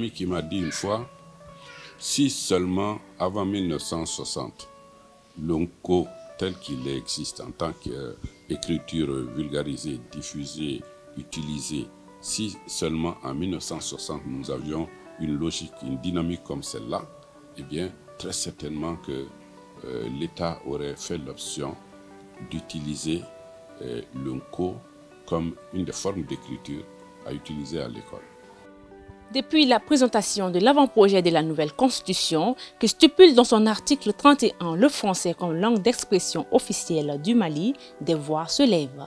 ami qui m'a dit une fois, si seulement avant 1960, l'Onco tel qu'il existe en tant qu'écriture vulgarisée, diffusée, utilisée, si seulement en 1960 nous avions une logique, une dynamique comme celle-là, eh bien, très certainement que l'État aurait fait l'option d'utiliser l'Onco comme une des formes d'écriture à utiliser à l'école. Depuis la présentation de l'avant-projet de la nouvelle Constitution, que stipule dans son article 31 le français comme langue d'expression officielle du Mali, des voix se lèvent.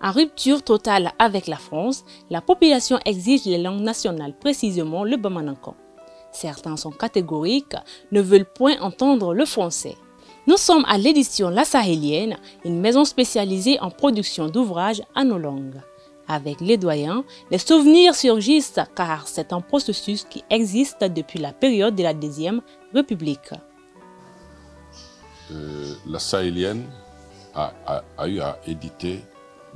En rupture totale avec la France, la population exige les langues nationales, précisément le bamanankan. Certains sont catégoriques, ne veulent point entendre le français. Nous sommes à l'édition La Sahélienne, une maison spécialisée en production d'ouvrages à nos langues. Avec les doyens, les souvenirs surgissent car c'est un processus qui existe depuis la période de la Deuxième République. La Sahélienne a eu à éditer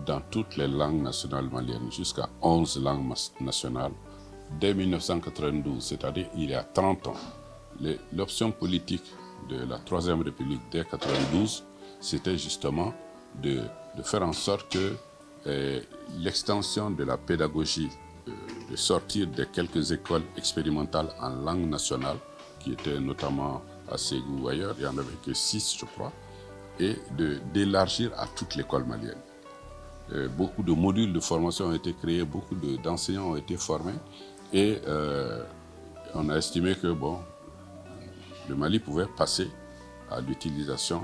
dans toutes les langues nationales maliennes, jusqu'à 11 langues nationales, dès 1992, c'est-à-dire il y a 30 ans. L'option politique de la Troisième République dès 1992, c'était justement de faire en sorte que l'extension de la pédagogie, de sortir de quelques écoles expérimentales en langue nationale, qui étaient notamment à Ségou ou ailleurs, il n'y en avait que 6 je crois, et d'élargir à toute l'école malienne. Beaucoup de modules de formation ont été créés, beaucoup d'enseignants ont été formés, et on a estimé que bon, le Mali pouvait passer à l'utilisation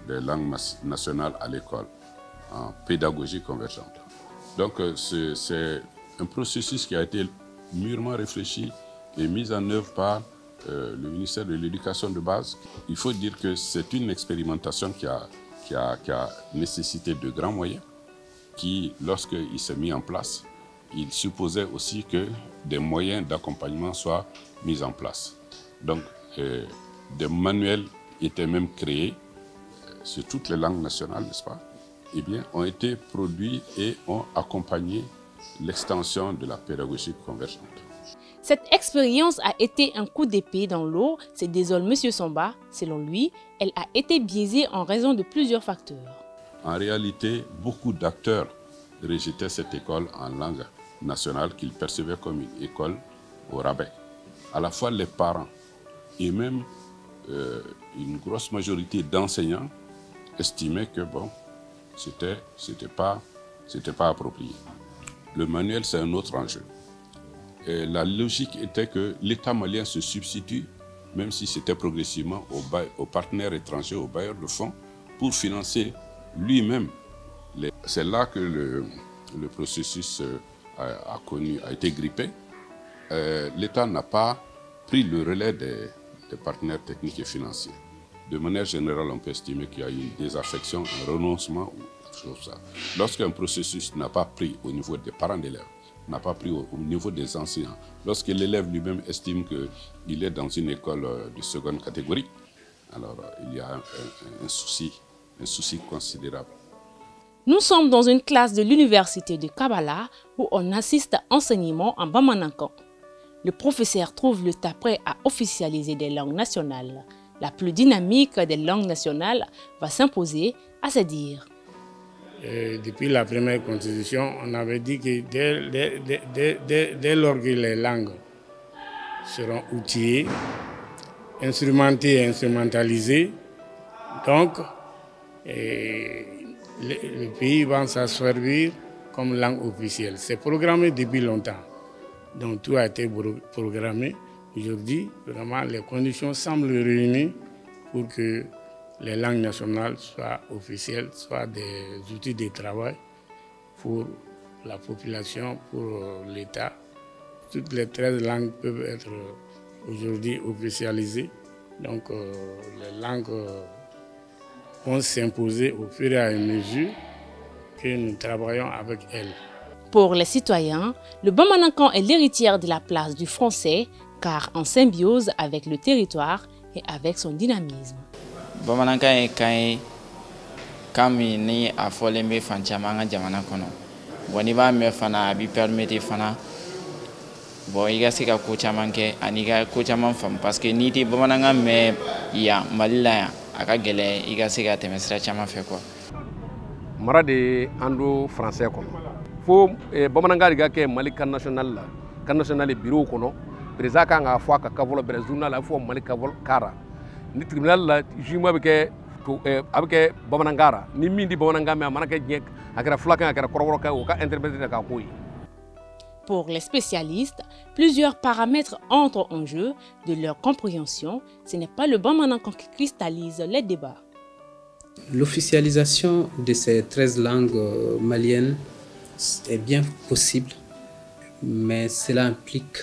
des langues nationales à l'école, en pédagogie convergente. Donc c'est un processus qui a été mûrement réfléchi et mis en œuvre par le ministère de l'Éducation de base. Il faut dire que c'est une expérimentation qui a nécessité de grands moyens, qui, lorsqu'il s'est mis en place, il supposait aussi que des moyens d'accompagnement soient mis en place. Donc des manuels étaient même créés sur toutes les langues nationales, n'est-ce pas? Eh bien, ont été produits et ont accompagné l'extension de la pédagogie convergente. Cette expérience a été un coup d'épée dans l'eau, se désole M. Samba. Selon lui, elle a été biaisée en raison de plusieurs facteurs. En réalité, beaucoup d'acteurs rejetaient cette école en langue nationale qu'ils percevaient comme une école au rabais. À la fois les parents et même une grosse majorité d'enseignants estimaient que bon, c'était pas approprié. Le manuel, c'est un autre enjeu. Et la logique était que l'État malien se substitue, même si c'était progressivement, aux partenaires étrangers, aux bailleurs de fonds, pour financer lui-même. C'est là que le processus a été grippé. L'État n'a pas pris le relais des partenaires techniques et financiers. De manière générale, on peut estimer qu'il y a eu une désaffection, un renoncement ou quelque chose comme ça. Lorsqu'un processus n'a pas pris au niveau des parents d'élèves, n'a pas pris au niveau des enseignants, lorsque l'élève lui-même estime qu'il est dans une école de seconde catégorie, alors il y a un souci considérable. Nous sommes dans une classe de l'université de Kabbalah où on assiste à enseignement en bamanankan. Le professeur trouve le temps prêt à officialiser des langues nationales. La plus dynamique des langues nationales va s'imposer, à se dire. Depuis la première constitution, on avait dit que dès lors que les langues seront outillées, instrumentées et instrumentalisées, donc le pays va s'en servir comme langue officielle. C'est programmé depuis longtemps. Donc tout a été programmé. Aujourd'hui, vraiment, les conditions semblent réunies pour que les langues nationales soient officielles, soient des outils de travail pour la population, pour l'État. Toutes les 13 langues peuvent être aujourd'hui officialisées. Donc les langues vont s'imposer au fur et à mesure que nous travaillons avec elles. Pour les citoyens, le bamanankan est l'héritière de la place du français, car en symbiose avec le territoire et avec son dynamisme. Bamanankan est quand ni a fɔlen bɛ fan caman ka jamana kɔnɔ. Bon ni b'a mɛn fana a b'i permettre fana bon i ka se ka ko caman kɛ ani ka ko caman faamu parce que n'i tɛ bamanankan mɛn yan Mali la yan a ka gɛlɛn i ka se ka tɛmɛ sira caman fɛ quoi. mara de an do français kɔnɔ fo bamanankan de ka kɛ Mali kan national la kan national bureau kɔnɔ président kan ka fɔ a ka kafɔlɔ bɛrɛ journal la fɔ Mali kara ni tribunal la jugement bɛ kɛ a bɛ kɛ bamanankan ra ni min di bamanankan mɛn a mana kɛ diɲɛ a kɛra fulakan a kɛra kɔrɔbɔrɔkan o ka interpréter k'a k'o ye. Pour les spécialistes, plusieurs paramètres entrent en jeu. De leur compréhension, ce n'est pas le bamanankan qui cristallise les débats. L'officialisation de ces 13 langues maliennes est bien possible, mais cela implique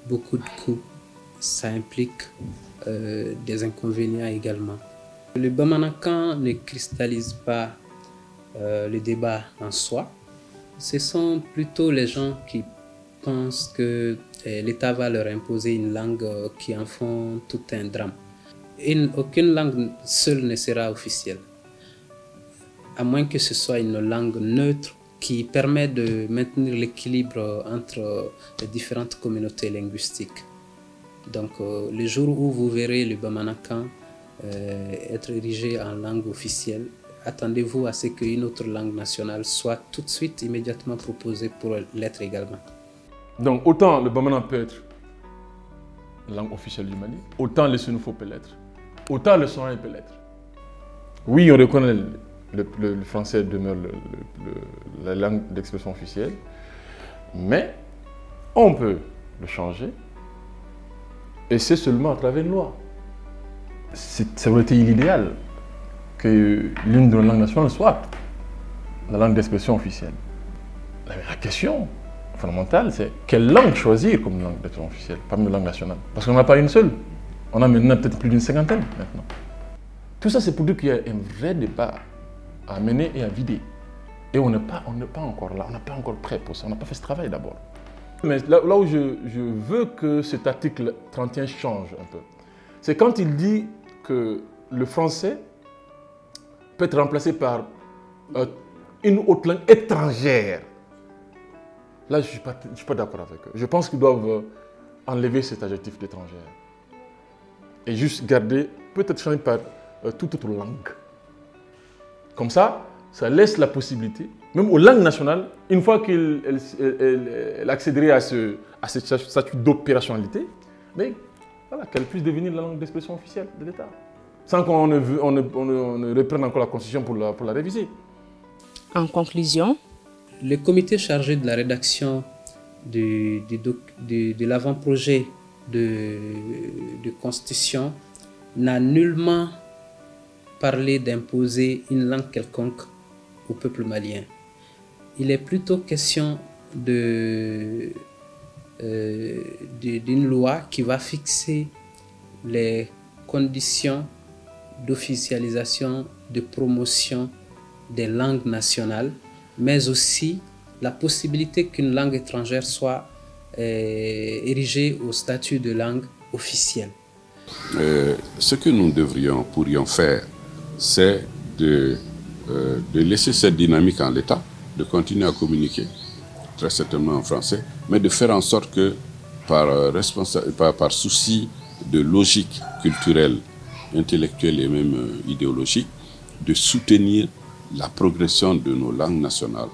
beaucoup de coûts, ça implique des inconvénients également. Le bamanankan ne cristallise pas le débat en soi. Ce sont plutôt les gens qui pensent que l'État va leur imposer une langue qui en font tout un drame. Aucune langue seule ne sera officielle, à moins que ce soit une langue neutre qui permet de maintenir l'équilibre entre les différentes communautés linguistiques. Donc le jour où vous verrez le bamanankan être érigé en langue officielle, attendez-vous à ce qu'une autre langue nationale soit tout de suite immédiatement proposée pour l'être également. Donc autant le bamanan peut être la langue officielle du Mali, autant le sénoufo peut l'être, autant le sonin peut l'être. Oui, on reconnaît le français demeure la langue d'expression officielle, mais on peut le changer, et c'est seulement à travers une loi. Ça aurait été l'idéal que l'une de nos langues nationales soit la langue d'expression officielle. La question fondamentale, c'est quelle langue choisir comme langue d'expression officielle parmi nos langues nationales? Parce qu'on n'en a pas une seule. On a maintenant peut-être plus d'une cinquantaine maintenant. Tout ça, c'est pour dire qu'il y a un vrai débat à mener et à vider. Et on n'est pas encore là, on n'est pas encore prêt pour ça, on n'a pas fait ce travail d'abord. Mais là où je veux que cet article 31 change un peu, c'est quand il dit que le français peut être remplacé par une autre langue étrangère. Là, je ne suis pas d'accord avec eux. Je pense qu'ils doivent enlever cet adjectif d'étrangère et juste garder, peut-être changer par toute autre langue. Comme ça laisse la possibilité, même aux langues nationales, une fois qu'elles accéderaient à ce statut d'opérationnalité, mais voilà, qu'elle puisse devenir la langue d'expression officielle de l'État, sans qu'on ne reprenne encore la Constitution pour la réviser. En conclusion, le comité chargé de la rédaction de l'avant-projet de Constitution n'a nullement parlé d'imposer une langue quelconque au peuple malien. Il est plutôt question d'une loi qui va fixer les conditions d'officialisation, de promotion des langues nationales, mais aussi la possibilité qu'une langue étrangère soit érigée au statut de langue officielle. Ce que nous pourrions faire, c'est de laisser cette dynamique en l'état, de continuer à communiquer, très certainement en français, mais de faire en sorte que, par souci de logique culturelle, intellectuelle et même idéologique, de soutenir la progression de nos langues nationales.